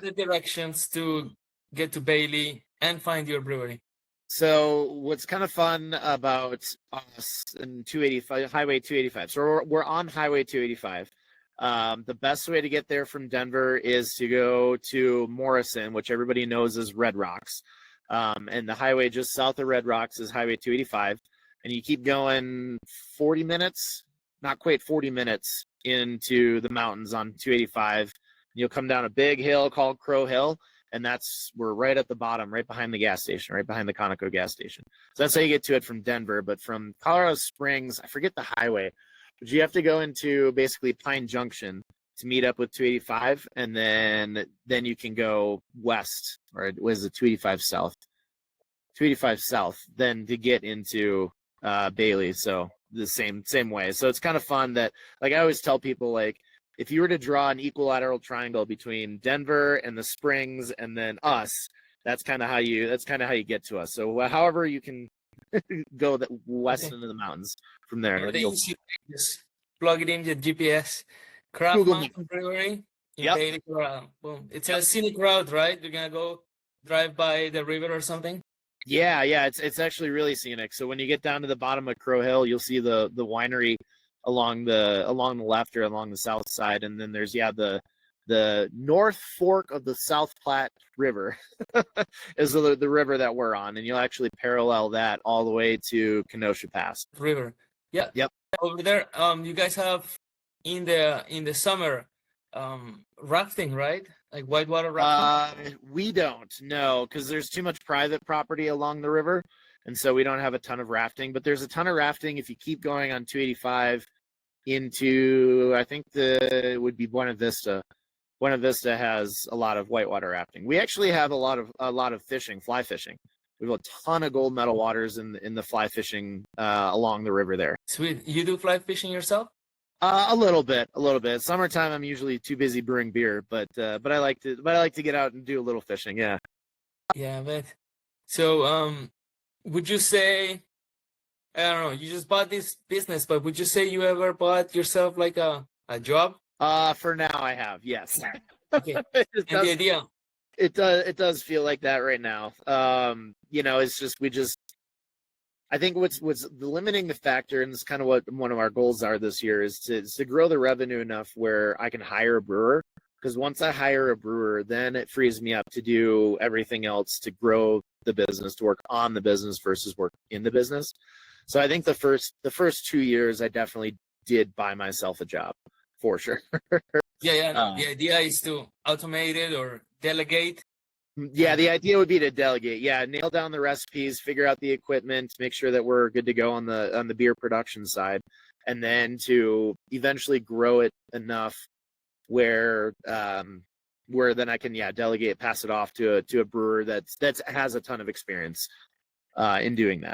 the directions to get to Bailey and find your brewery? So what's kind of fun about us in 285, Highway 285. So we're on Highway 285. The best way to get there from Denver is to go to Morrison, which everybody knows is Red Rocks. And the highway just south of Red Rocks is Highway 285. And you keep going 40 minutes, not quite 40 minutes into the mountains on 285. You'll come down a big hill called Crow Hill. And we're right at the bottom, right behind the gas station, right behind the Conoco gas station. So that's how you get to it from Denver. But from Colorado Springs, I forget the highway, but you have to go into basically Pine Junction to meet up with 285, and then you can go west, or was it 285 south? 285 south, then to get into Bailey. So the same way. So it's kind of fun that, like, I always tell people, like, if you were to draw an equilateral triangle between Denver and the Springs and then us, that's kind of how you get to us. So however you can go west into the mountains from there. Just plug it in your GPS. Craft Google Mountain Brewery in Yep. Bailey, Colorado. Boom. It's a scenic route, right? You're gonna go drive by the river or something. Yeah, it's actually really scenic. So when you get down to the bottom of Crow Hill, you'll see the winery along the left or along the south side, and then there's the North Fork of the South Platte River is the river that we're on, and you'll actually parallel that all the way to Kenosha Pass. River. Yeah. Yep. Over there, you guys have in the summer rafting, right? Like whitewater rafting? We don't, no, because there's too much private property along the river, and so we don't have a ton of rafting. But there's a ton of rafting if you keep going on 285 into, I think it would be Buena Vista. Buena Vista has a lot of whitewater rafting. We actually have a lot of fishing, fly fishing. We have a ton of gold medal waters in the fly fishing along the river there. Sweet. You do fly fishing yourself? A little bit. Summertime, I'm usually too busy brewing beer, but I like to get out and do a little fishing. Yeah. Yeah, but so would you say, I don't know, you just bought this business, but would you say you ever bought yourself like a job? For now I have, yes. Okay. And the idea. It does feel like that right now. It's just I think what's the limiting the factor, and it's kind of what one of our goals are this year, is to grow the revenue enough where I can hire a brewer. Because once I hire a brewer, then it frees me up to do everything else to grow the business, to work on the business versus work in the business. So I think the first 2 years, I definitely did buy myself a job, for sure. Yeah. The idea is to automate it or delegate. Yeah, the idea would be to delegate. Yeah, nail down the recipes, figure out the equipment, make sure that we're good to go on the beer production side, and then to eventually grow it enough where then I can delegate, pass it off to a brewer that has a ton of experience in doing that.